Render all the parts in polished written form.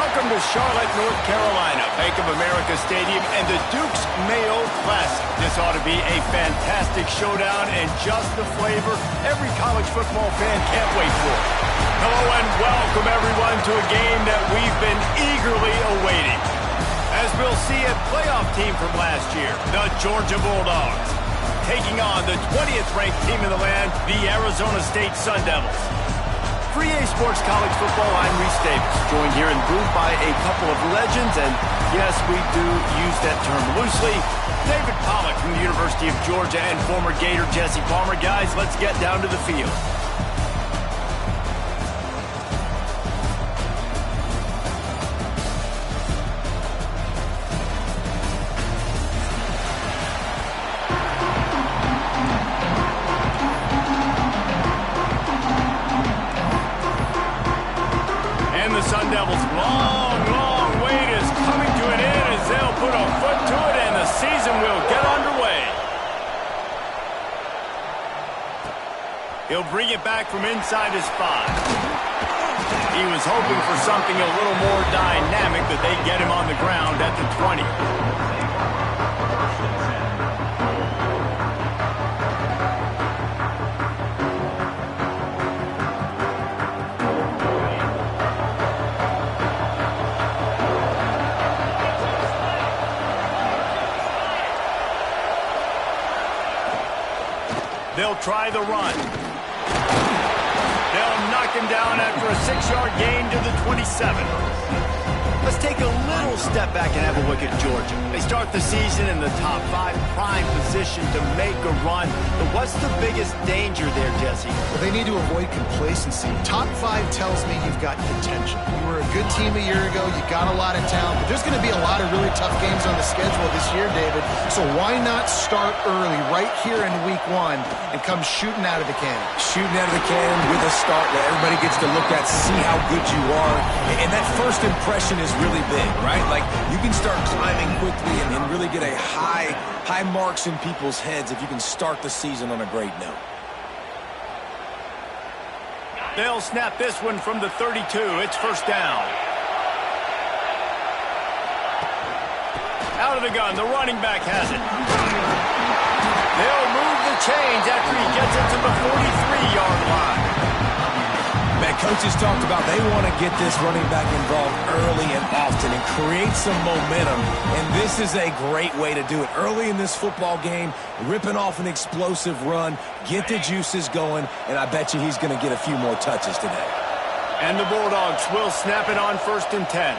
Welcome to Charlotte, North Carolina, Bank of America Stadium, and the Duke's Mayo Classic. This ought to be a fantastic showdown and just the flavor every college football fan can't wait for. Hello and welcome, everyone, to a game that we've been eagerly awaiting. As we'll see a playoff team from last year, the Georgia Bulldogs, taking on the 20th ranked team in the land, the Arizona State Sun Devils. For EA Sports College Football, I'm Reese Davis, joined here in the booth by a couple of legends, and yes, we do use that term loosely. David Pollack from the University of Georgia and former Gator Jesse Palmer. Guys, let's get down to the field. Sun Devils' long wait is coming to an end as they'll put a foot to it and the season will get underway. He'll bring it back from inside his 5. He was hoping for something a little more dynamic, but they get him on the ground at the 20. They'll try the run. They'll knock him down after a 6-yard gain to the 27. Let's take a little step back and have a look at Georgia. They start the season in the top 5, prime position to make a run. But what's the biggest danger there, Jesse? Well, they need to avoid complacency. Top 5 tells me you've got potential. You were a good team a year ago. You got a lot of talent. But there's going to be a lot of really tough games on the schedule this year, David. So why not start early right here in week 1 and come shooting out of the cannon? Shooting out of the cannon with a start that everybody gets to look at, see how good you are. And that first impression is really big, right? Like, you can start climbing quickly and really get a high marks in people's heads if you can start the season on a great note. They'll snap this one from the 32. It's first down. Out of the gun, the running back has it. They'll move the chains after he gets it to the 43-yard line. Man, coaches talked about they want to get this running back involved early and often and create some momentum, and this is a great way to do it. Early in this football game, ripping off an explosive run, get the juices going, and I bet you he's going to get a few more touches today. And the Bulldogs will snap it on 1st and 10.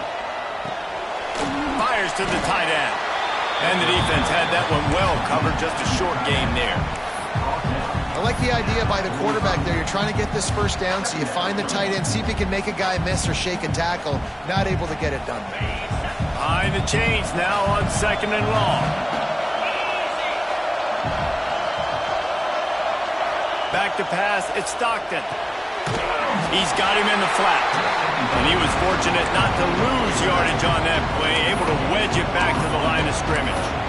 Fires to the tight end. And the defense had that one well covered, just a short game there. I like the idea by the quarterback there. You're trying to get this first down, so you find the tight end, see if he can make a guy miss or shake a tackle. Not able to get it done. Behind the chains now on 2nd and long. Back to pass, it's Stockton. He's got him in the flat. And he was fortunate not to lose yardage on that play, able to wedge it back to the line of scrimmage.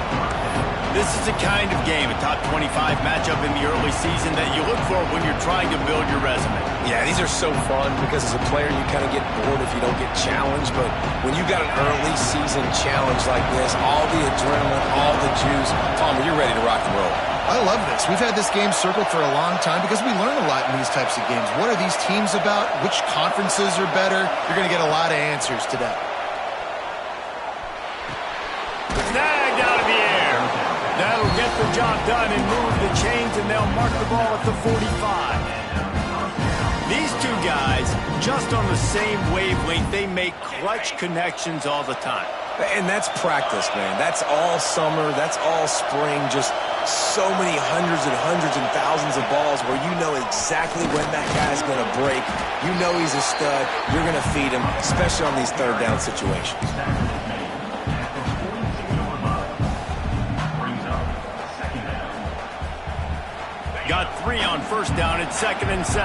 This is the kind of game, a top 25 matchup in the early season, that you look for when you're trying to build your resume. Yeah, these are so fun because as a player you kind of get bored if you don't get challenged, but when you got an early season challenge like this, all the adrenaline, all the juice, Tom, you're ready to rock and roll. I love this. We've had this game circled for a long time because we learn a lot in these types of games. What are these teams about? Which conferences are better? You're going to get a lot of answers today. Snagged out of the air. That'll get the job done and move the chains, and they'll mark the ball at the 45. These two guys, just on the same wavelength, they make clutch connections all the time. And that's practice, man. That's all summer. That's all spring. Just so many hundreds and thousands of balls where you know exactly when that guy's going to break. You know he's a stud. You're going to feed him, especially on these third down situations. Got 3 on 1st down. It's 2nd and 7.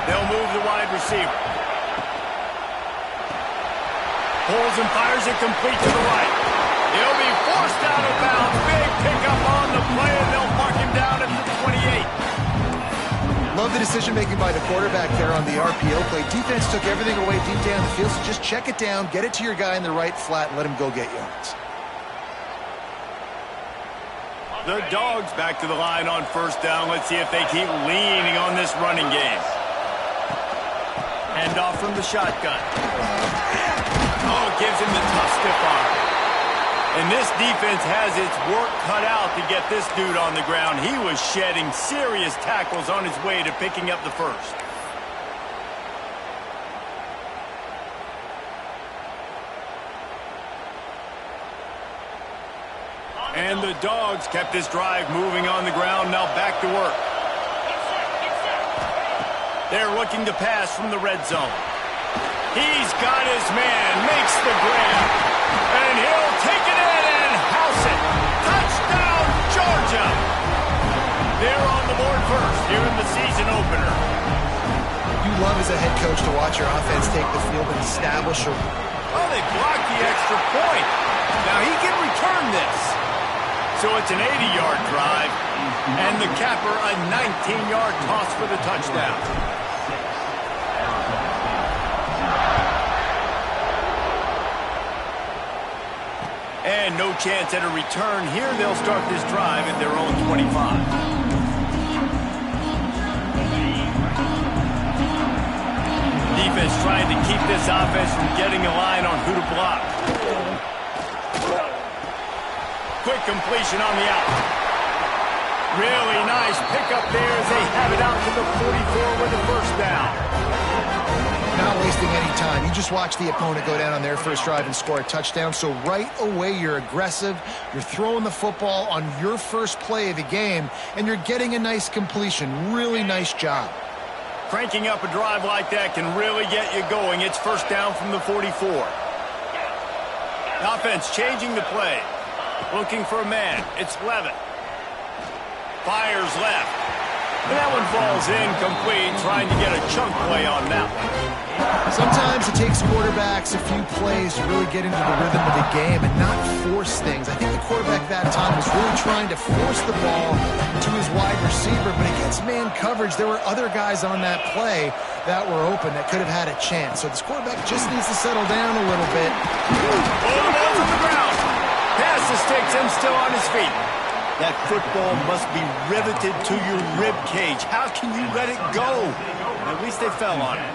They'll move the wide receiver. Pulls and fires it complete to the right. He'll be forced out of bounds. Big pickup on the play, and they'll mark him down at the 28. love the decision-making by the quarterback there on the RPO play. Defense took everything away deep down the field, so just check it down, get it to your guy in the right flat, and let him go get yards. The Dogs back to the line on first down. Let's see if they keep leaning on this running game. Hand off from the shotgun. Oh, gives him the tough stiff arm. And this defense has its work cut out to get this dude on the ground. He was shedding serious tackles on his way to picking up the first. And the Dogs kept this drive moving on the ground. Now back to work. They're looking to pass from the red zone. He's got his man, makes the grab, and he'll take it in and house it. Touchdown, Georgia! They're on the board first here in the season opener. You love as a head coach to watch your offense take the field and establish a... Oh, they blocked the extra point. Now he can return this. So it's an 80-yard drive, and the capper a 19-yard toss for the touchdown. And no chance at a return here. They'll start this drive at their own 25. Defense trying to keep this offense from getting a line on who to block. Quick completion on the out. Really nice pickup there as they have it out to the 44 with the first down. Not wasting any time. You just watch the opponent go down on their first drive and score a touchdown. So right away, you're aggressive. You're throwing the football on your first play of the game, and you're getting a nice completion. Really nice job. Cranking up a drive like that can really get you going. It's first down from the 44. The offense changing the play. Looking for a man. It's Levitt. Fires left. And that one falls incomplete, trying to get a chunk play on that one. Sometimes it takes quarterbacks a few plays to really get into the rhythm of the game and not force things. I think the quarterback that time was really trying to force the ball to his wide receiver, but against man coverage, there were other guys on that play that were open that could have had a chance. So this quarterback just needs to settle down a little bit. Oh, the ball's on the ground. Pass the sticks and still on his feet. That football must be riveted to your rib cage. How can you let it go? At least they fell on it.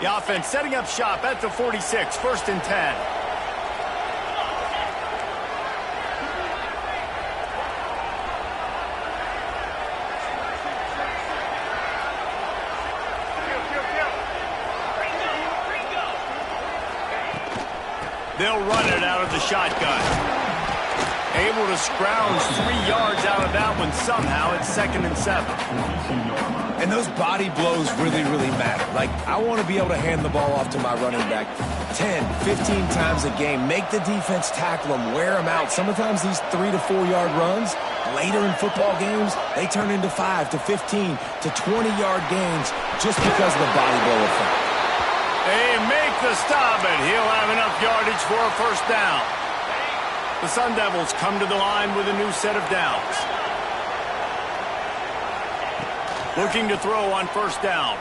The offense setting up shop at the 46, first and 10. They'll run it out of the shotgun. Able to scrounge 3 yards out of that one somehow. It's second and 7. And those body blows really, really matter. Like, I want to be able to hand the ball off to my running back 10, 15 times a game. Make the defense tackle them, wear them out. Sometimes these 3 to 4 yard runs, later in football games, they turn into 5 to 15 to 20 yard gains just because of the body blow effect. They make the stop, and he'll have enough yardage for a first down. The Sun Devils come to the line with a new set of downs. Looking to throw on first down.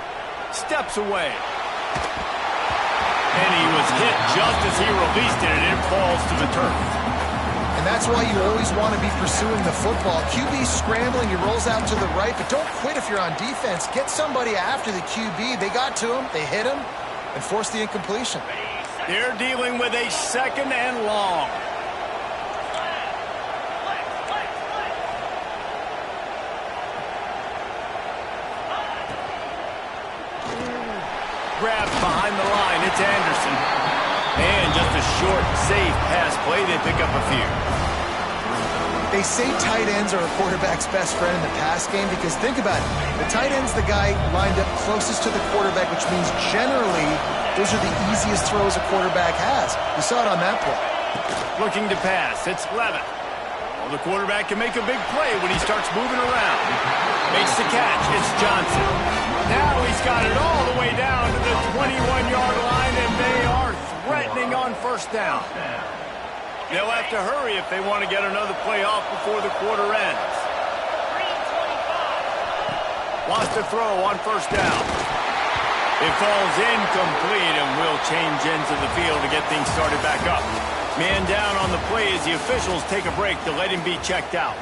Steps away. And he was hit just as he released it, and it falls to the turf. And that's why you always want to be pursuing the football. QB scrambling, he rolls out to the right, but don't quit if you're on defense. Get somebody after the QB. They got to him, they hit him, and forced the incompletion. They're dealing with a second and long. Grabbed behind the line, it's Anderson. And just a short, safe pass play, they pick up a few. They say tight ends are a quarterback's best friend in the pass game because think about it. The tight end's the guy lined up closest to the quarterback, which means generally those are the easiest throws a quarterback has. You saw it on that play. Looking to pass, it's Levitt. Well, the quarterback can make a big play when he starts moving around. Makes the catch, it's Johnson. Now he's got it all the way down to the 21-yard line, and they are threatening on first down. They'll have to hurry if they want to get another play off before the quarter ends. Lost a throw on first down. It falls incomplete and will change ends of the field to get things started back up. Man down on the play as the officials take a break to let him be checked out.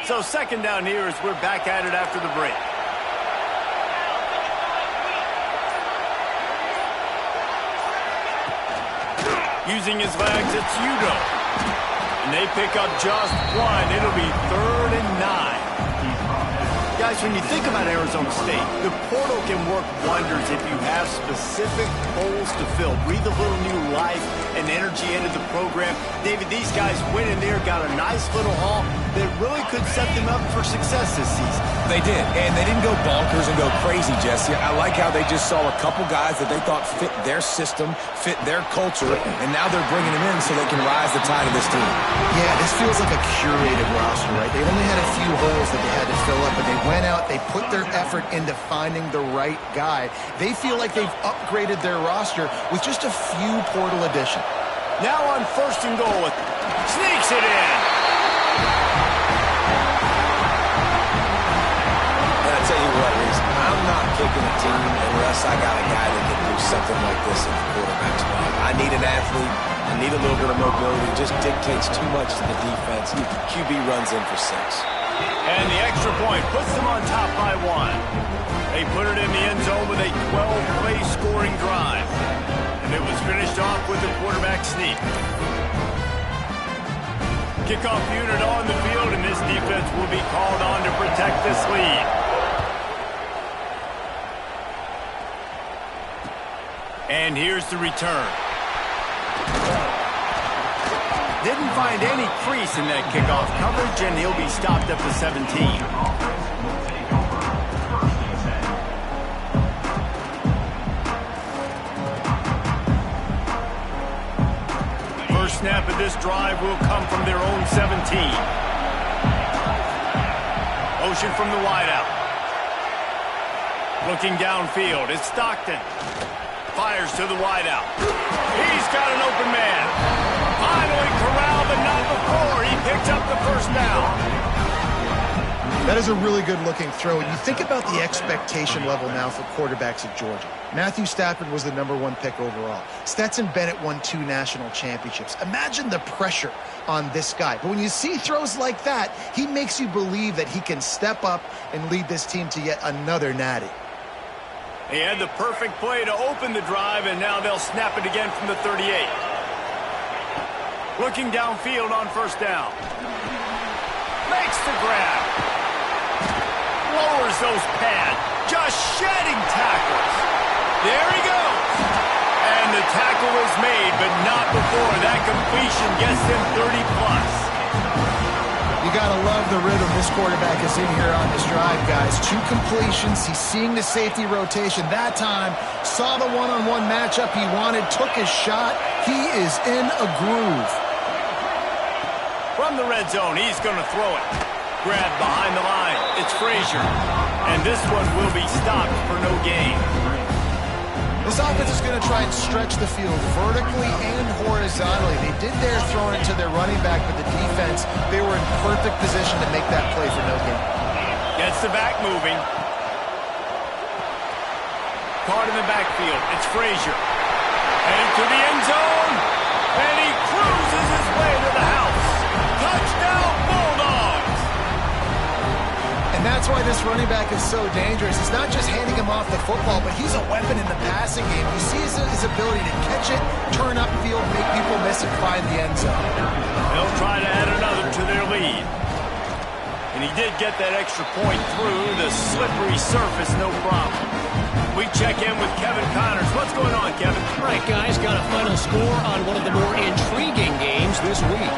So second down here as we're back at it after the break. Using his legs, it's Udo. And they pick up just one. It'll be 3rd and 9. Guys, when you think about Arizona State, the portal can work wonders if you have specific holes to fill. Breathe a little new life and energy into the program. David, these guys went in there, got a nice little haul that really could set them up for success this season. They did, and they didn't go bonkers and go crazy, Jesse. I like how they just saw a couple guys that they thought fit their system, fit their culture, and now they're bringing them in so they can rise the tide of this team. Yeah, this feels like a curated roster, right? They only had a few holes that they had to fill up, but they went out, they put their effort into finding the right guy. They feel like they've upgraded their roster with just a few portal additions. Now on 1st and goal, sneaks it in. And I tell you what, Reese, I'm not kicking a team unless I got a guy that can do something like this in the quarterback spot. I need an athlete. I need a little bit of mobility. It just dictates too much to the defense. QB runs in for 6. And the extra point puts them on top by 1. They put it in the end zone with a 12-play scoring drive. And it was finished off with a quarterback sneak. Kickoff unit on the field, and this defense will be called on to protect this lead. And here's the return. Didn't find any crease in that kickoff coverage, and he'll be stopped up to 17. Snap of this drive will come from their own 17. Motion from the wideout. Looking downfield, it's Stockton. Fires to the wideout. He's got an open man. Finally corralled, but not before. He picked up the first down. That is a really good-looking throw. And you think about the expectation level now for quarterbacks at Georgia. Matthew Stafford was the #1 pick overall. Stetson Bennett won 2 national championships. Imagine the pressure on this guy. But when you see throws like that, he makes you believe that he can step up and lead this team to yet another natty. He had the perfect play to open the drive, and now they'll snap it again from the 38. Looking downfield on first down. Makes the grab. Lowers those pads. Just shedding tackles. There he goes. And the tackle is made, but not before that completion gets him 30-plus. You got to love the rhythm this quarterback is in here on this drive, guys. 2 completions. He's seeing the safety rotation. That time, saw the one-on-one matchup he wanted, took his shot. He is in a groove. From the red zone, he's going to throw it. Grab behind the line. It's Frazier. And this one will be stopped for no gain. This offense is going to try and stretch the field vertically and horizontally. They did their throwing it to their running back, but the defense, they were in perfect position to make that play for no gain. Gets the back moving. Caught in the backfield. It's Frazier. Heading to the end zone. And he cruises his way to the house. Touchdown, Bulldogs! And that's why this running back is so dangerous. It's not just handing him off the football, but he's a weapon in the passing game. You see his ability to catch it, turn upfield, make people miss, and find the end zone. They'll try to add another to their lead. And he did get that extra point through the slippery surface, no problem. We check in with Kevin Connors. What's going on, Kevin? All right, guys, got a final score on one of the more intriguing games this week.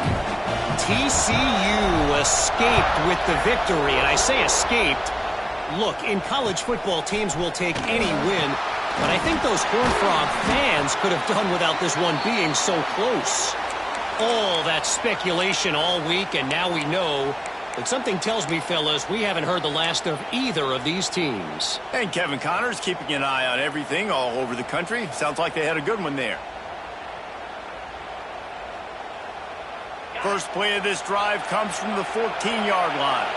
TCU escaped with the victory, and I say escaped. Look, in college football, teams will take any win, but I think those Horned Frog fans could have done without this one being so close. All that speculation all week, and now we know But something tells me, fellas, we haven't heard the last of either of these teams. And Kevin Connors keeping an eye on everything all over the country. Sounds like they had a good one there. First play of this drive comes from the 14-yard line.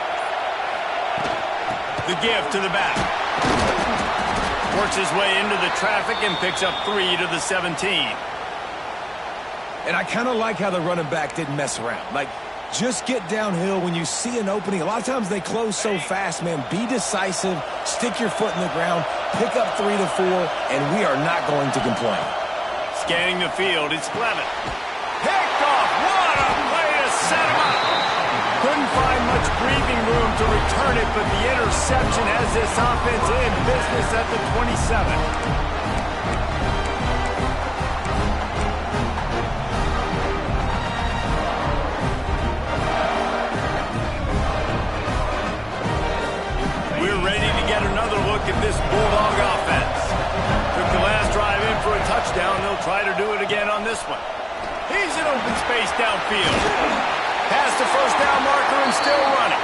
The give to the back. Works his way into the traffic and picks up 3 to the 17. And I kind of like how the running back didn't mess around. Like, just get downhill when you see an opening. A lot of times they close so fast, man. Be decisive, stick your foot in the ground, pick up 3 to 4, and we are not going to complain. Scanning the field, it's Levitt. Picked off. What a play to set him up. Couldn't find much breathing room to return it, but the interception has this offense in business at the 27. At this Bulldog offense. Took the last drive in for a touchdown. They'll try to do it again on this one. He's in open space downfield. Past the first down marker and still running.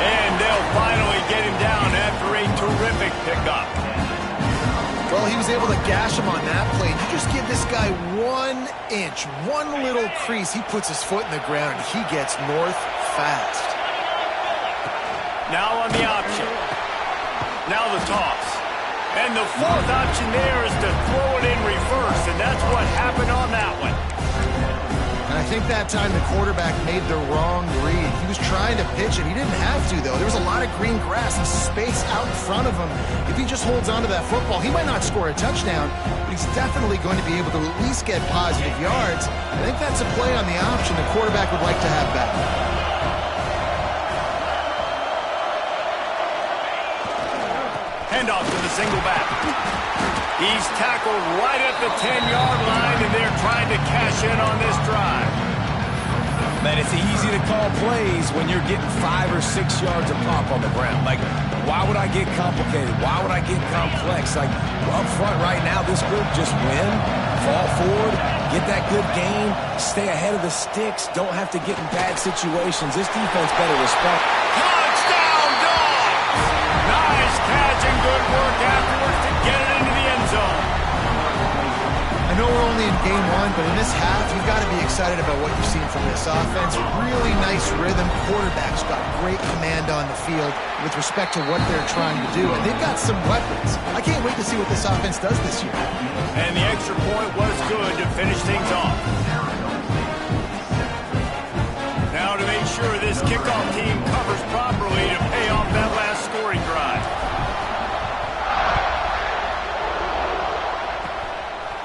And they'll finally get him down after a terrific pickup. Well, he was able to gash him on that play. You just give this guy 1 inch, one little crease. He puts his foot in the ground and he gets north fast. Now on the option. Now the toss. And the fourth option there is to throw it in reverse, and that's what happened on that one. And I think that time the quarterback made the wrong read. He was trying to pitch it. He didn't have to, though. There was a lot of green grass and space out in front of him. If he just holds on to that football, he might not score a touchdown, but he's definitely going to be able to at least get positive yards. I think that's a play on the option the quarterback would like to have back. Handoff to the single back. He's tackled right at the 10-yard line, and they're trying to cash in on this drive. Man, it's easy to call plays when you're getting 5 or 6 yards of pop on the ground. Like, why would I get complicated? Why would I get complex? Like, up front right now, this group just win, fall forward, get that good game, stay ahead of the sticks, don't have to get in bad situations. This defense better respect. Touchdown, Dogs! Nice catch and good work afterwards to get it into the end zone. I know we're only in game 1, but in this half, you've got to be excited about what you've seen from this offense. Really nice rhythm. Quarterback's got great command on the field with respect to what they're trying to do, and they've got some weapons. I can't wait to see what this offense does this year. And the extra point was good to finish things off. Now to make sure this kickoff team covers properly to pay off that last scoring drive.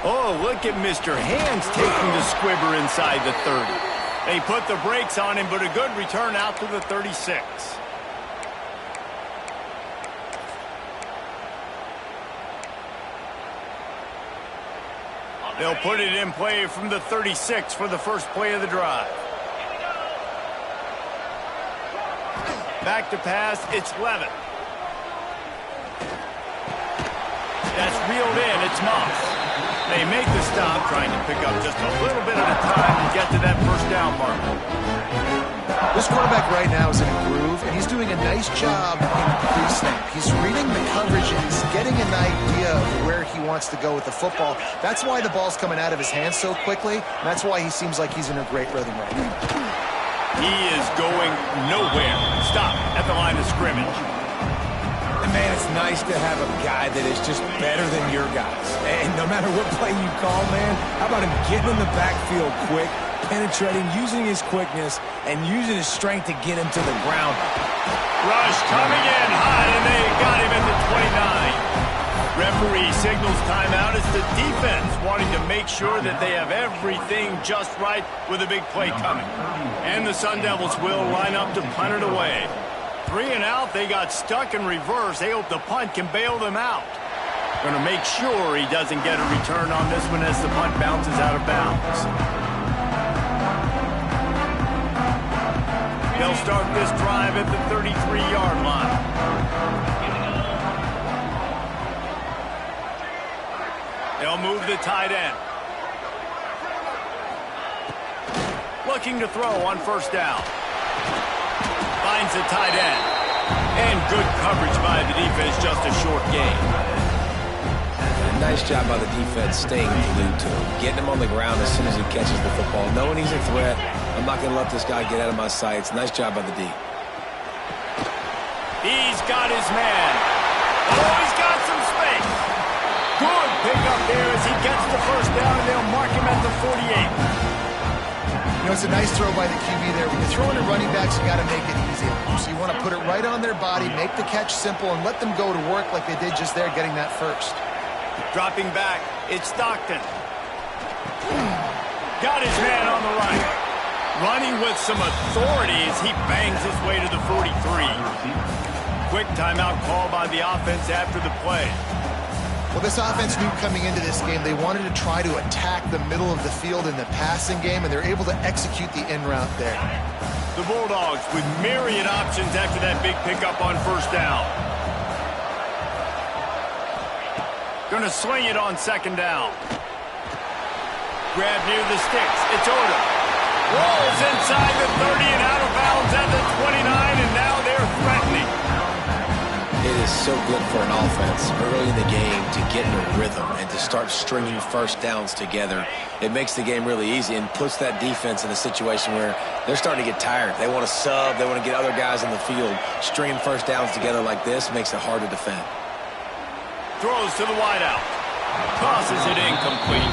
Oh, look at Mr. Hands taking the squibber inside the 30. They put the brakes on him, but a good return out to the 36. They'll put it in play from the 36 for the first play of the drive. Back to pass, it's Levitt. That's reeled in, it's Moss. They make the stop, trying to pick up just a little bit at a time to get to that first down marker. This quarterback right now is in a groove, and he's doing a nice job in pre-snap. He's reading the coverage, and he's getting an idea of where he wants to go with the football. That's why the ball's coming out of his hands so quickly, and that's why he seems like he's in a great rhythm right now. He is going nowhere. Stop at the line of scrimmage. And man, it's nice to have a guy that is just better than your guys. And no matter what play you call, man, how about him getting in the backfield quick, penetrating, using his quickness, and using his strength to get him to the ground. Rush coming in high, and they got him at the 29. Referee signals timeout as the defense wanting to make sure that they have everything just right with a big play coming. And the Sun Devils will line up to punt it away. 3 and out, they got stuck in reverse. They hope the punt can bail them out. Going to make sure he doesn't get a return on this one as the punt bounces out of bounds. They'll start this drive at the 33-yard line. They'll move the tight end. Looking to throw on first down. finds the tight end. And good coverage by the defense, just a short gain. Nice job by the defense staying glued to him, getting him on the ground as soon as he catches the football, knowing he's a threat. I'm not going to let this guy get out of my sights. Nice job by the D. He's got his man. Oh, he's got some space. Good pickup there as he gets the first down, and they'll mark him at the 48. You know, it's a nice throw by the QB there. When you're throwing to running backs, you got to make it easy. So you want to put it right on their body, make the catch simple, and let them go to work like they did just there, getting that first. Dropping back, it's Stockton. Got his man on the right. Running with some authority as he bangs his way to the 43. Quick timeout call by the offense after the play. Well, this offense knew coming into this game they wanted to try to attack the middle of the field in the passing game, and they're able to execute the in route there. The Bulldogs with myriad options after that big pickup on first down. Going to swing it on second down. Grab near the sticks. It's Odom. Rolls inside the 30 and out of bounds at the 29, and now they're threatening. It is so good for an offense early in the game to get in a rhythm and to start stringing first downs together. It makes the game really easy and puts that defense in a situation where they're starting to get tired. They want to sub. They want to get other guys in the field. Stringing first downs together like this makes it hard to defend. Throws to the wideout. Tosses it incomplete.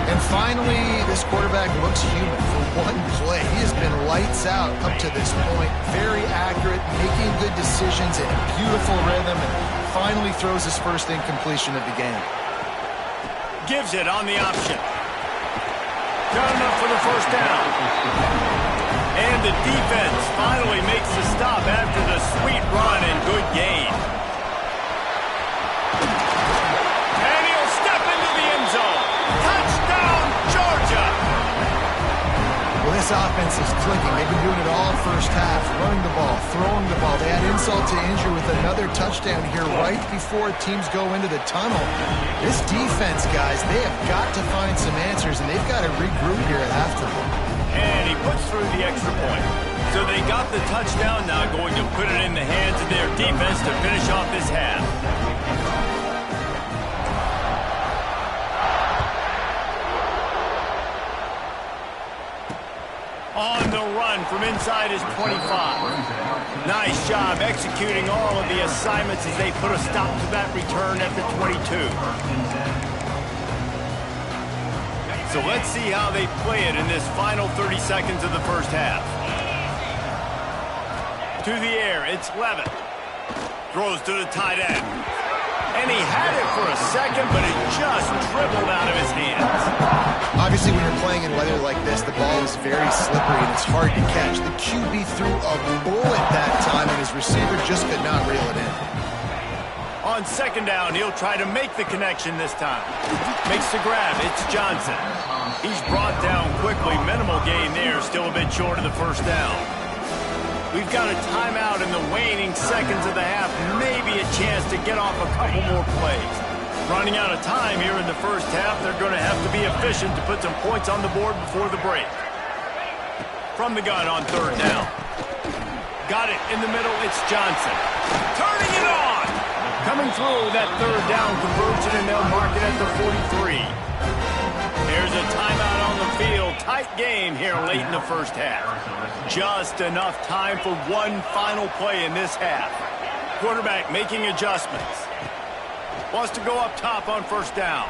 And finally, this quarterback looks human for one play. He has been lights out up to this point. Very accurate, making good decisions in a beautiful rhythm, and finally throws his first incompletion of the game. Gives it on the option. Got enough for the first down. And the defense finally makes the stop after the sweet run and good gain. And he'll step into the end zone. Touchdown, Georgia! Well, this offense is clicking. They've been doing it all first half, running the ball, throwing the ball. They add insult to injury with another touchdown here right before teams go into the tunnel. This defense, guys, they have got to find some answers, and they've got to regroup here at halftime. And he puts through the extra point. So they got the touchdown, now going to put it in the hands of their defense to finish off this half. On the run from inside his 25. Nice job executing all of the assignments as they put a stop to that return at the 22. So let's see how they play it in this final 30 seconds of the first half. To the air, it's Levitt. Throws to the tight end. And he had it for a second, but it just dribbled out of his hands. Obviously, when you're playing in weather like this, the ball is very slippery and it's hard to catch. The QB threw a bullet that time, and his receiver just could not reel it in. On second down, he'll try to make the connection this time. Makes the grab. It's Johnson. He's brought down quickly. Minimal gain there. Still a bit short of the first down. We've got a timeout in the waning seconds of the half. Maybe a chance to get off a couple more plays. Running out of time here in the first half. They're going to have to be efficient to put some points on the board before the break. From the gun on third down. Got it in the middle. It's Johnson. Turning it on. Coming through that third down conversion, and they'll mark it at the 43. There's a timeout on the field. Tight game here late in the first half. Just enough time for one final play in this half. Quarterback making adjustments. Wants to go up top on first down.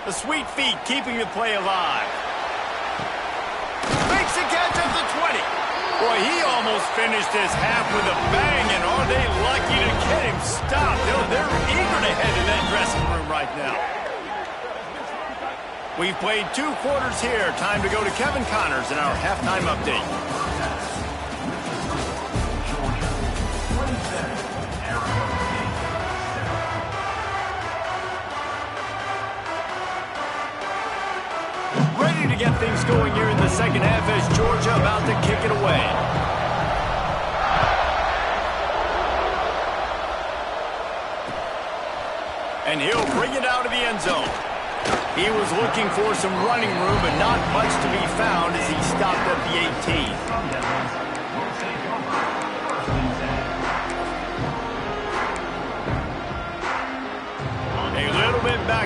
The sweet feet keeping the play alive. Makes a catch at the 20. Boy, he almost finished this half with a bang, and are they lucky to get him stopped? They're eager to head to that dressing room right now. We've played 2 quarters here. Time to go to Kevin Connors in our halftime update. Ready to get things going here in the second half as Georgia about to kick it away. And he'll bring it out of the end zone. He was looking for some running room, but not much to be found as he stopped at the 18.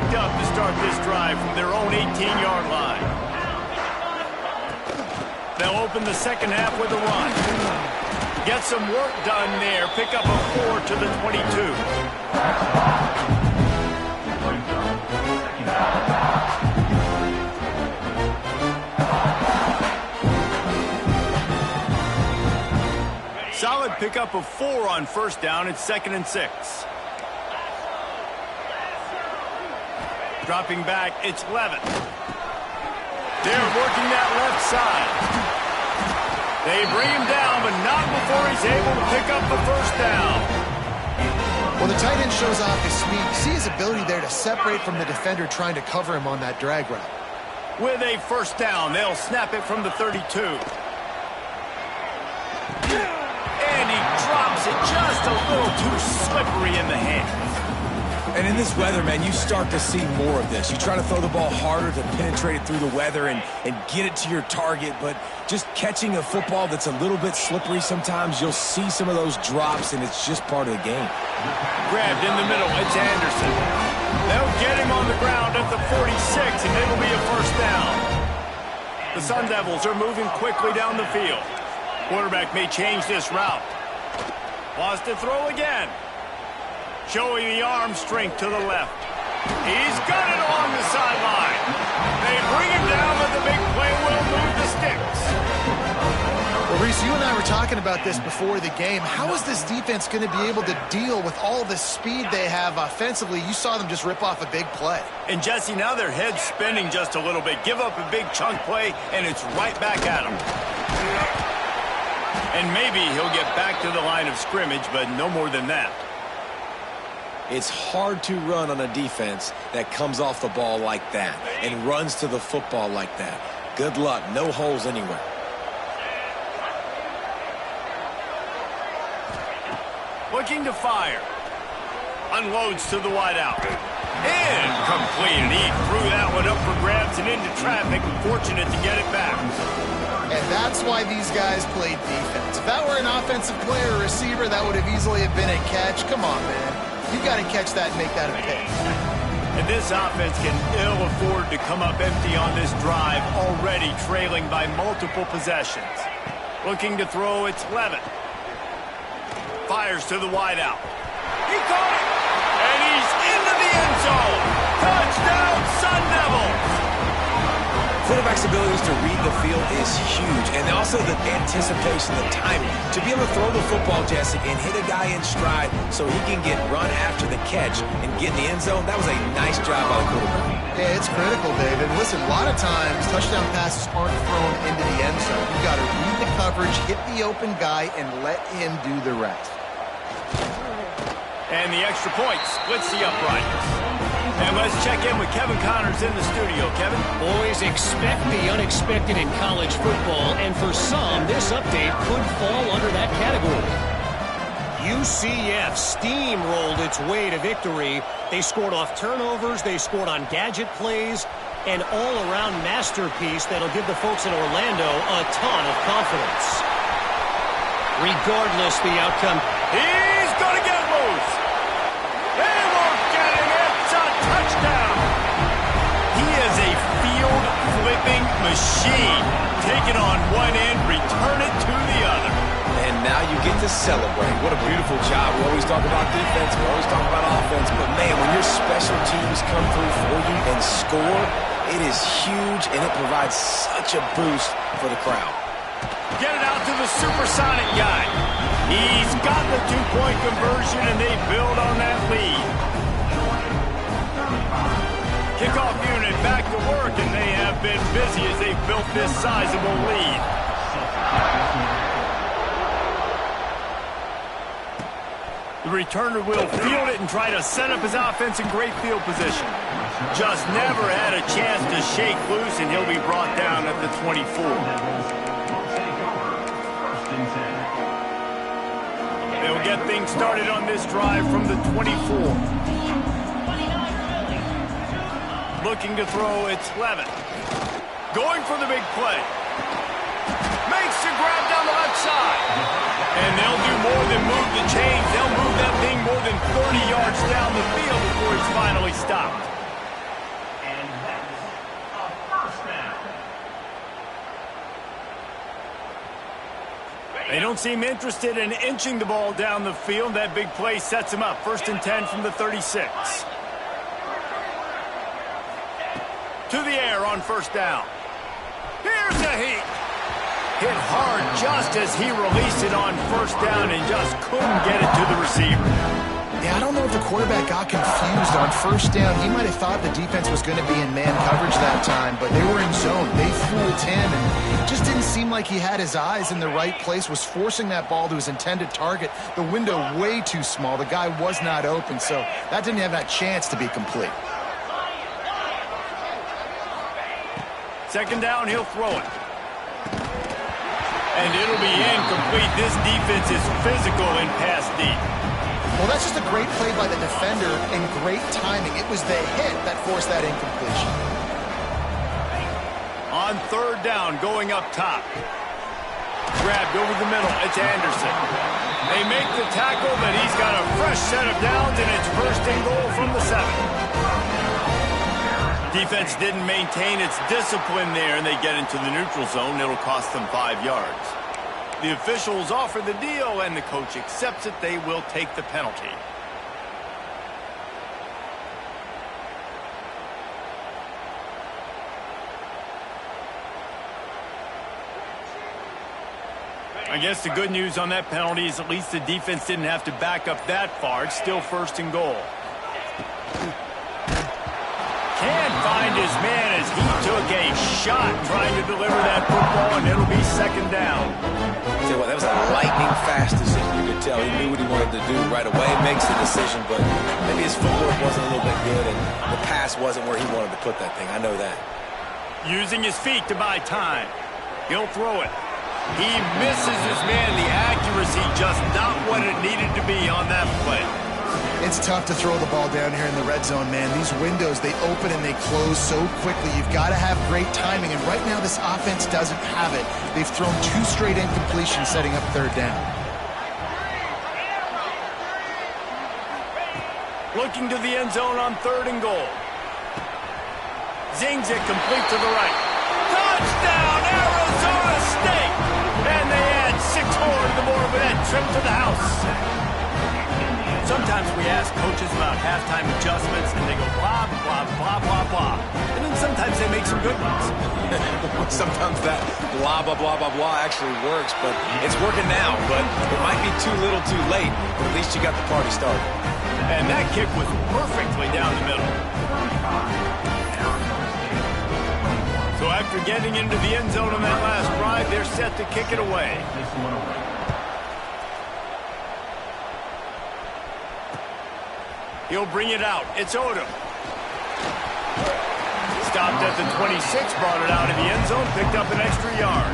picked up to start this drive from their own 18-yard line. They'll open the second half with a run. Get some work done there. Pick up a 4 to the 22. Solid pickup of 4 on first down. It's 2nd and 6. Dropping back, it's Levitt. They're working that left side. They bring him down, but not before he's able to pick up the first down. Well, the tight end shows off his speed. You see his ability there to separate from the defender trying to cover him on that drag route. With a first down, they'll snap it from the 32. And he drops it just a little too slippery in the hands. And in this weather, man, you start to see more of this. You try to throw the ball harder to penetrate it through the weather and get it to your target, but just catching a football that's a little bit slippery sometimes, you'll see some of those drops, and it's just part of the game. Grabbed in the middle, it's Anderson. They'll get him on the ground at the 46, and it'll be a first down. The Sun Devils are moving quickly down the field. Quarterback may change this route. Wants to throw again. Showing the arm strength to the left. He's got it along the sideline. They bring him down, but the big play will move the sticks. Well, Reese, you and I were talking about this before the game. How is this defense going to be able to deal with all the speed they have offensively? You saw them just rip off a big play. And, Jesse, now their head's spinning just a little bit. Give up a big chunk play, and it's right back at them. And maybe he'll get back to the line of scrimmage, but no more than that. It's hard to run on a defense that comes off the ball like that and runs to the football like that. Good luck. No holes anywhere. Looking to fire. Unloads to the wideout. Incomplete. And he threw that one up for grabs and into traffic. Fortunate to get it back. And that's why these guys played defense. If that were an offensive player or receiver, that would have easily been a catch. Come on, man. You got to catch that and make that a pick. And this offense can ill afford to come up empty on this drive, already trailing by multiple possessions. Looking to throw, it's Levitt. Fires to the wideout. He caught it! And he's into the end zone! Touchdown, Sun Devils! Quarterback's abilities to read the field is huge, and also the anticipation, the timing. To be able to throw the football, Jesse, and hit a guy in stride so he can get run after the catch and get in the end zone, that was a nice job by the quarterback. Yeah, it's critical, David. Listen, a lot of times touchdown passes aren't thrown into the end zone. You've got to read the coverage, hit the open guy, and let him do the rest. And the extra point splits the uprights. And let's check in with Kevin Connors in the studio. Kevin? Always expect the unexpected in college football, and for some, this update could fall under that category. UCF steamrolled its way to victory. They scored off turnovers, they scored on gadget plays, an all-around masterpiece that'll give the folks in Orlando a ton of confidence. Regardless the outcome, he's going to get loose. They won't get him. It's a touchdown. He is a field-flipping machine. Take it on one end, return it to the other. And now you get to celebrate. What a beautiful job. We always talk about defense, we always talk about offense, but man, when your special teams come through for you and score, it is huge, and it provides such a boost for the crowd. Get it out to the supersonic guy. He's got the two-point conversion, and they build on that lead. Kickoff unit back to work, and they have been busy as they've built this sizable lead. The returner will field it and try to set up his offense in great field position. Just never had a chance to shake loose, and he'll be brought down at the 24. They'll get things started on this drive from the 24. Looking to throw, it's Levitt. Going for the big play. Makes the grab down the left side. And they'll do more than move the chains. They'll move that thing more than 30 yards down the field before he's finally stopped. don't seem interested in inching the ball down the field. That big play sets him up. 1st and 10 from the 36. To the air on 1st down. Here's a heat. Hit hard just as he released it on 1st down and just couldn't get it to the receiver. Yeah, I don't know if the quarterback got confused on 1st down. He might have thought the defense was going to be in man coverage that time, but they were in zone. They fooled him, and it just didn't seem like he had his eyes in the right place, was forcing that ball to his intended target. The window way too small. The guy was not open, so that didn't have that chance to be complete. 2nd down, he'll throw it. And it'll be incomplete. This defense is physical in pass deep. Well, that's just a great play by the defender and great timing. It was the hit that forced that incompletion. On 3rd down, going up top. Grabbed over the middle. It's Anderson. They make the tackle, but he's got a fresh set of downs, and it's 1st and goal from the 7. Defense didn't maintain its discipline there, and they get into the neutral zone. It'll cost them 5 yards. The officials offer the deal, and the coach accepts it. They will take the penalty. I guess the good news on that penalty is at least the defense didn't have to back up that far. It's still 1st and goal. Can't find his man as he took a shot trying to deliver that football, and it'll be 2nd down. Tell you what, that was a lightning-fast decision. You could tell he knew what he wanted to do right away. Makes the decision, but maybe his footwork wasn't a little bit good, and the pass wasn't where he wanted to put that thing. I know that. Using his feet to buy time. He'll throw it. He misses his man. The accuracy just not what it needed to be on that play. It's tough to throw the ball down here in the red zone, man. These windows, they open and they close so quickly. You've got to have great timing, and right now this offense doesn't have it. They've thrown 2 straight incompletions setting up 3rd down. Looking to the end zone on 3rd and goal. Zings it complete to the right. Touchdown, Arizona State! And they add 6 more to the board with that trip to the house. Sometimes we ask coaches about halftime adjustments, and they go blah, blah, blah, blah, blah. And then sometimes they make some good ones. Sometimes that blah, blah, blah, blah, blah actually works, but it's working now. But it might be too little too late, but at least you got the party started. And that kick was perfectly down the middle. So after getting into the end zone on that last drive, they're set to kick it away. He'll bring it out. It's Odom. Stopped at the 26, brought it out of the end zone, picked up an extra yard.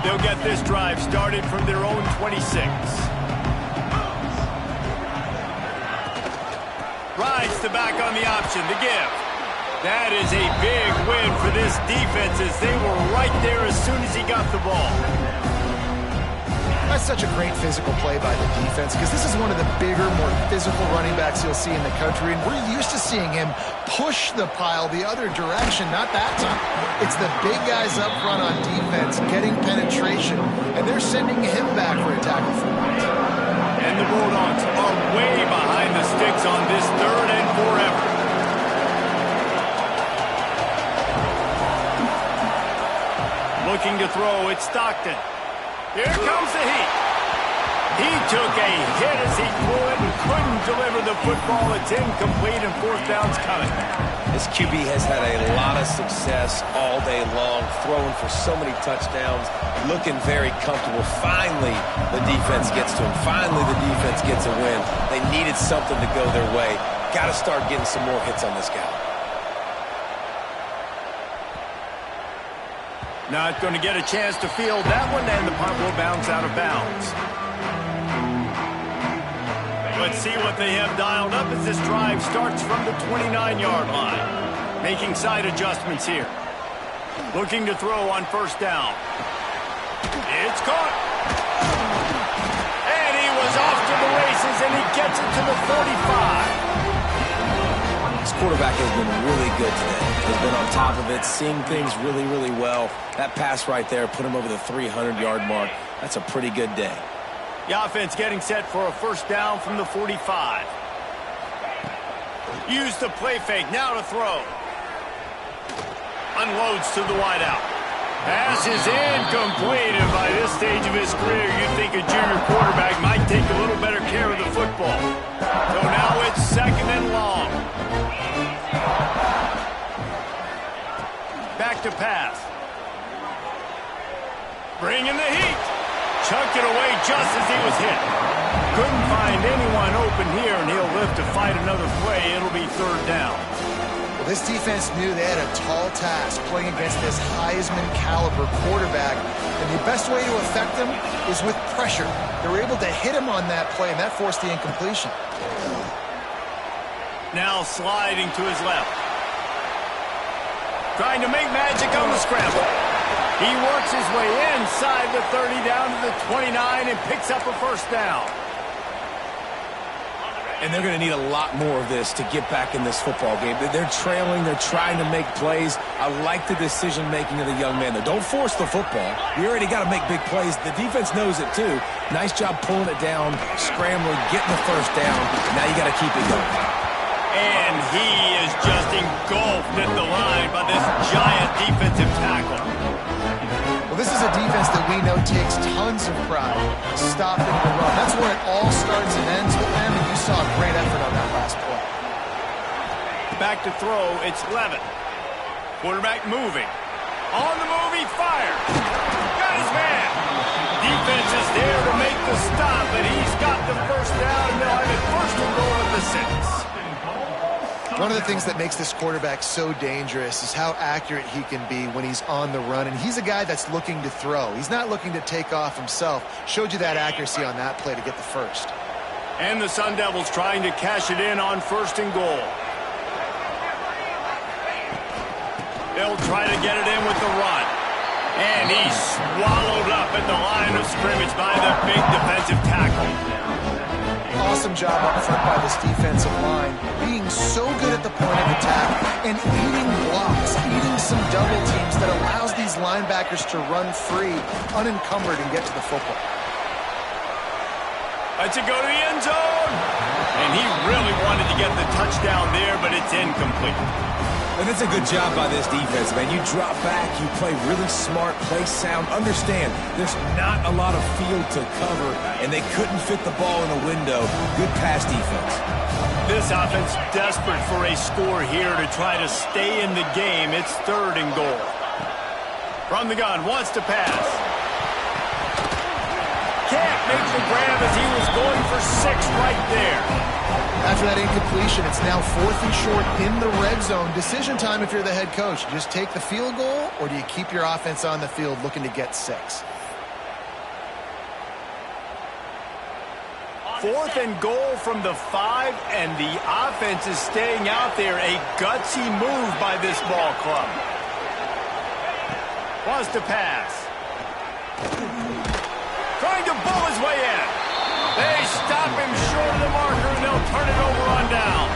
They'll get this drive started from their own 26. Rides the back on the option to give. That is a big win for this defense as they were right there as soon as he got the ball. That's such a great physical play by the defense because this is one of the bigger, more physical running backs you'll see in the country, and we're used to seeing him push the pile the other direction, not that time. It's the big guys up front on defense getting penetration, and they're sending him back for a tackle for once. And the Bulldogs are way behind the sticks on this 3rd and forever. Looking to throw, it's Stockton. Here comes the heat. He took a hit as he threw it and couldn't deliver the football. It's incomplete and 4th down's coming. This QB has had a lot of success all day long, throwing for so many touchdowns, looking very comfortable. Finally, the defense gets to him. Finally, the defense gets a win. They needed something to go their way. Got to start getting some more hits on this guy. Not going to get a chance to field that one, and the punt will bounce out of bounds. Let's see what they have dialed up as this drive starts from the 29-yard line. Making side adjustments here. Looking to throw on 1st down. It's caught. And he was off to the races, and he gets it to the 45. This quarterback has been really good today. He's been on top of it, seeing things really, really well. That pass right there put him over the 300-yard mark. That's a pretty good day. The offense getting set for a first down from the 45. Use the play fake, now to throw. Unloads to the wideout. Pass is incomplete, and by this stage of his career, you'd think a junior quarterback might take a little better care of the football. So now it's second and long. Back to pass. Bringing the heat. Chucked it away just as he was hit. Couldn't find anyone open here, and he'll live to fight another play. It'll be third down. Well, this defense knew they had a tall task playing against this Heisman-caliber quarterback, and the best way to affect him is with pressure. They were able to hit him on that play, and that forced the incompletion. Now sliding to his left. Trying to make magic on the scramble. He works his way inside the 30 down to the 29 and picks up a first down. And they're going to need a lot more of this to get back in this football game. They're trailing. They're trying to make plays. I like the decision-making of the young man there. Don't force the football. You already got to make big plays. The defense knows it, too. Nice job pulling it down, scrambling, getting the first down. Now you got to keep it going. And he is just engulfed at the line by this giant defensive tackle. Well, this is a defense that we know takes tons of pride stopping the run. That's where it all starts and ends with them, and you saw a great effort on that last play. Back to throw, it's Levin. Quarterback moving. On the move, he fires. Got his man. Defense is there to make the stop, but he's got the first down, and they'll have it first and goal at the 6. One of the things that makes this quarterback so dangerous is how accurate he can be when he's on the run, and he's a guy that's looking to throw. He's not looking to take off himself. Showed you that accuracy on that play to get the first. And the Sun Devils trying to cash it in on first and goal. They'll try to get it in with the run. And he's swallowed up at the line of scrimmage by the big defensive tackle. Awesome job up front by this defensive line, being so good at the point of attack and eating blocks, eating some double teams that allows these linebackers to run free, unencumbered, and get to the football. Let's it go to the end zone. And he really wanted to get the touchdown there, but it's incomplete. And it's a good job by this defense, man. You drop back, you play really smart, play sound. Understand, there's not a lot of field to cover, and they couldn't fit the ball in a window. Good pass defense. This offense desperate for a score here to try to stay in the game. It's third and goal. From the gun, wants to pass. Can't make the grab as he was going for 6 right there. After that incompletion, it's now 4th and short in the red zone. Decision time if you're the head coach. You just take the field goal, or do you keep your offense on the field looking to get 6? 4th and goal from the 5, and the offense is staying out there. A gutsy move by this ball club. Wants to pass. Trying to bull his way in. They stop him short of the marker, and they'll turn it over on down.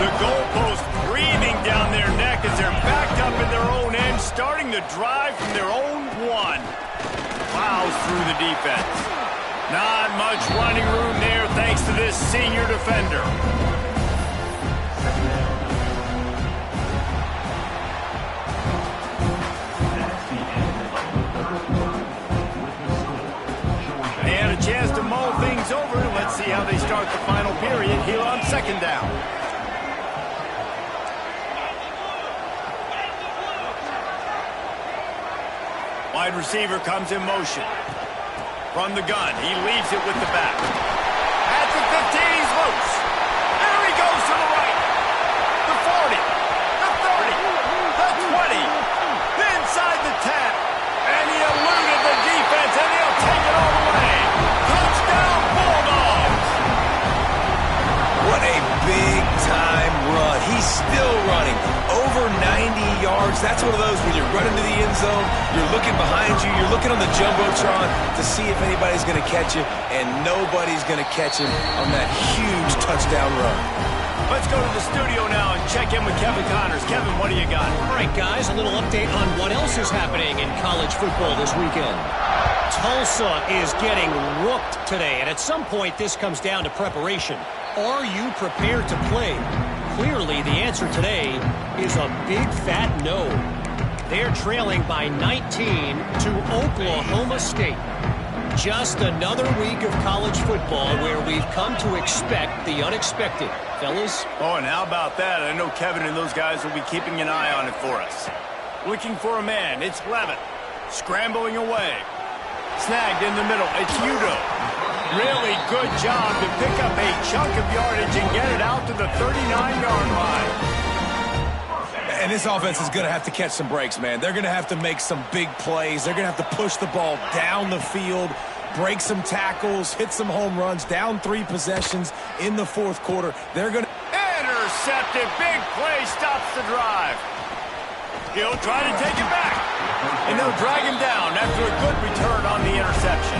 The goalpost breathing down their neck as they're backed up in their own end, starting the drive from their own 1. Plows through the defense. Not much running room there thanks to this senior defender. They had a chance to mull things over. Let's see how they start the final period here on second down. Wide receiver comes in motion. From the gun, he leaves it with the back. At the 15, he's loose. There he goes to the right. The 40, the 30, the 20, inside the 10. And he eluded the defense, and he'll take it all the way. Touchdown, Bulldogs! What a that's one of those when you're running to the end zone, you're looking behind you, you're looking on the Jumbotron to see if anybody's going to catch you, and nobody's going to catch him on that huge touchdown run. Let's go to the studio now and check in with Kevin Connors. Kevin, what do you got? All right, guys, a little update on what else is happening in college football this weekend. Tulsa is getting whooped today, and at some point this comes down to preparation. Are you prepared to play? Clearly, the answer today is a big fat no. They're trailing by 19 to Oklahoma State. Just another week of college football where we've come to expect the unexpected. Fellas? Oh, and how about that? I know Kevin and those guys will be keeping an eye on it for us. Looking for a man. It's Levin. Scrambling away. Snagged in the middle. It's Udo. Really good job to pick up a chunk of yardage and get it out to the 39-yard line. And this offense is going to have to catch some breaks, man. They're going to have to make some big plays. They're going to have to push the ball down the field, break some tackles, hit some home runs, down 3 possessions in the fourth quarter. They're going to... Intercepted. Big play stops the drive. He'll try to take it back. And they'll drag him down after a good return on the interception.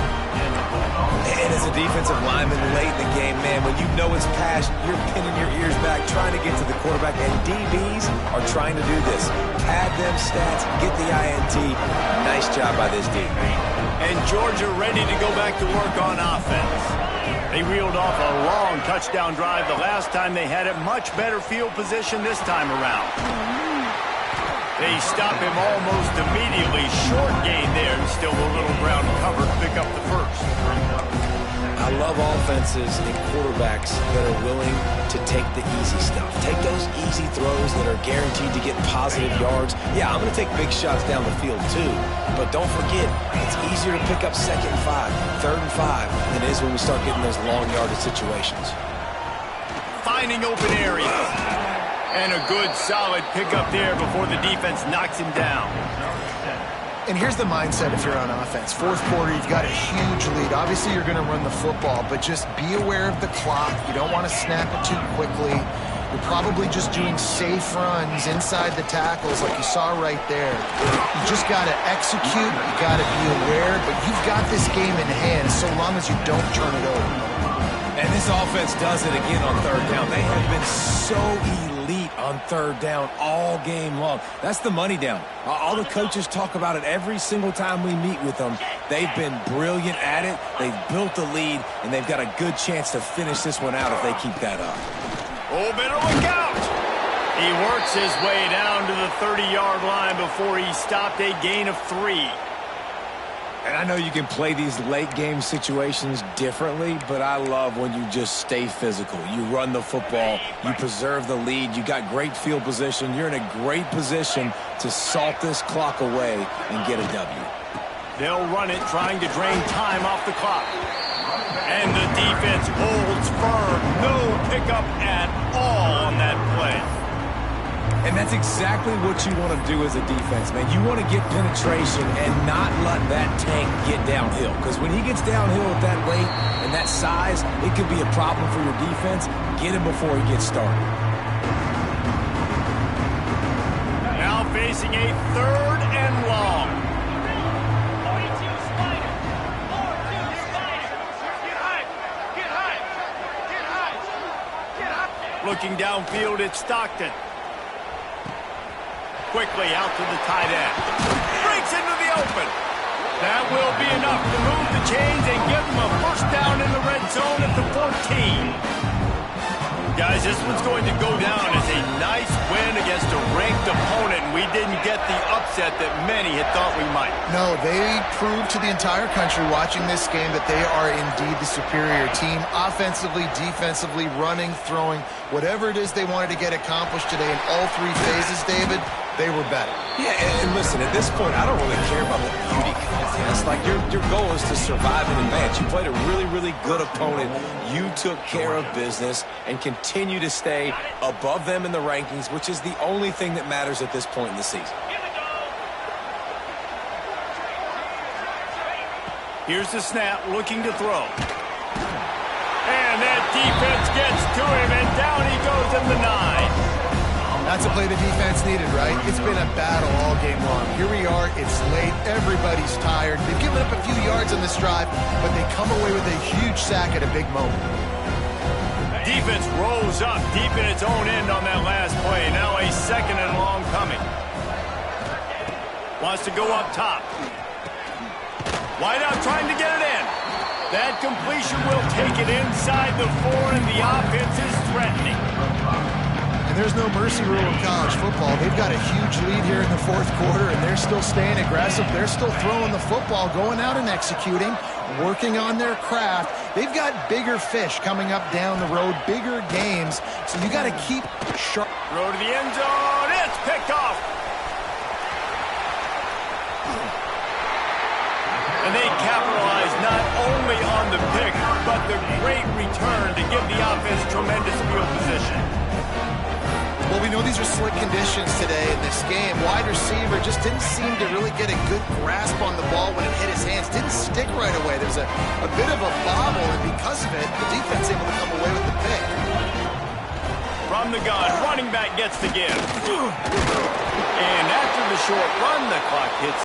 And as a defensive lineman late in the game, man, when you know it's past, you're pinning your ears back, trying to get to the quarterback, and DBs are trying to do this. Pad them stats, get the INT. Nice job by this D. And Georgia ready to go back to work on offense. They reeled off a long touchdown drive the last time they had it. Much better field position this time around. They stop him almost immediately. Short gain there, and still a little ground cover to pick up the first. I love offenses and quarterbacks that are willing to take the easy stuff. Take those easy throws that are guaranteed to get positive yards. Yeah, I'm going to take big shots down the field too. But don't forget, it's easier to pick up 2nd and 5, 3rd and 5 than it is when we start getting those long yardage situations. Finding open areas. And a good, solid pickup there before the defense knocks him down. And here's the mindset if you're on offense. Fourth quarter, you've got a huge lead. Obviously, you're going to run the football, but just be aware of the clock. You don't want to snap it too quickly. You're probably just doing safe runs inside the tackles like you saw right there. You just got to execute. You got to be aware, but you've got this game in hand so long as you don't turn it over. And this offense does it again on 3rd down. They have been so elite on 3rd down all game long. That's the money down. All the coaches talk about it every single time we meet with them. They've been brilliant at it. They've built the lead, and they've got a good chance to finish this one out if they keep that up. Oh, better look out. He works his way down to the 30-yard line before he stopped a gain of 3. And I know you can play these late-game situations differently, but I love when you just stay physical. You run the football. You preserve the lead. You got great field position. You're in a great position to salt this clock away and get a W. They'll run it, trying to drain time off the clock. And the defense holds firm. No pickup at all on that play. And that's exactly what you want to do as a defense, man. You want to get penetration and not let that tank get downhill. Because when he gets downhill at that rate and that size, it could be a problem for your defense. Get him before he gets started. Now facing a 3rd and long. Looking downfield, it's Stockton. Quickly out to the tight end. Breaks into the open. That will be enough to move the chains and give them a first down in the red zone at the 14. Guys, this one's going to go down as a nice win against a ranked opponent, and we didn't get the upset that many had thought we might. No, they proved to the entire country watching this game that they are indeed the superior team. Offensively, defensively, running, throwing, whatever it is they wanted to get accomplished today in all 3 phases, David, they were better. Yeah, and listen, at this point, I don't really care about the beauty contest. Like, your goal is to survive and advance. You played a really, really good opponent. You took care of business and continue to stay above them in the rankings, which is the only thing that matters at this point in the season. Here's the snap, looking to throw. And that defense gets to him, and down he goes at the 9. That's a play the defense needed, right? It's been a battle all game long. Here we are. It's late. Everybody's tired. They've given up a few yards on this drive, but they come away with a huge sack at a big moment. Defense rose up deep in its own end on that last play. Now a 2nd and long coming. Wants to go up top. Wide out trying to get it in. That completion will take it inside the 4, and the offense is threatening. And there's no mercy rule in college football. They've got a huge lead here in the 4th quarter, and they're still staying aggressive. They're still throwing the football, going out and executing, working on their craft. They've got bigger fish coming up down the road, bigger games, so you got to keep sharp. Throw to the end zone. It's picked off. And they capitalize not only on the pick, but the great return to give the offense tremendous field position. Well, we know these are slick conditions today in this game. Wide receiver just didn't seem to really get a good grasp on the ball when it hit his hands. Didn't stick right away. There's a bit of a bobble, and because of it, the defense able to come away with the pick. From the gun, running back gets the give. And after the short run, the clock hits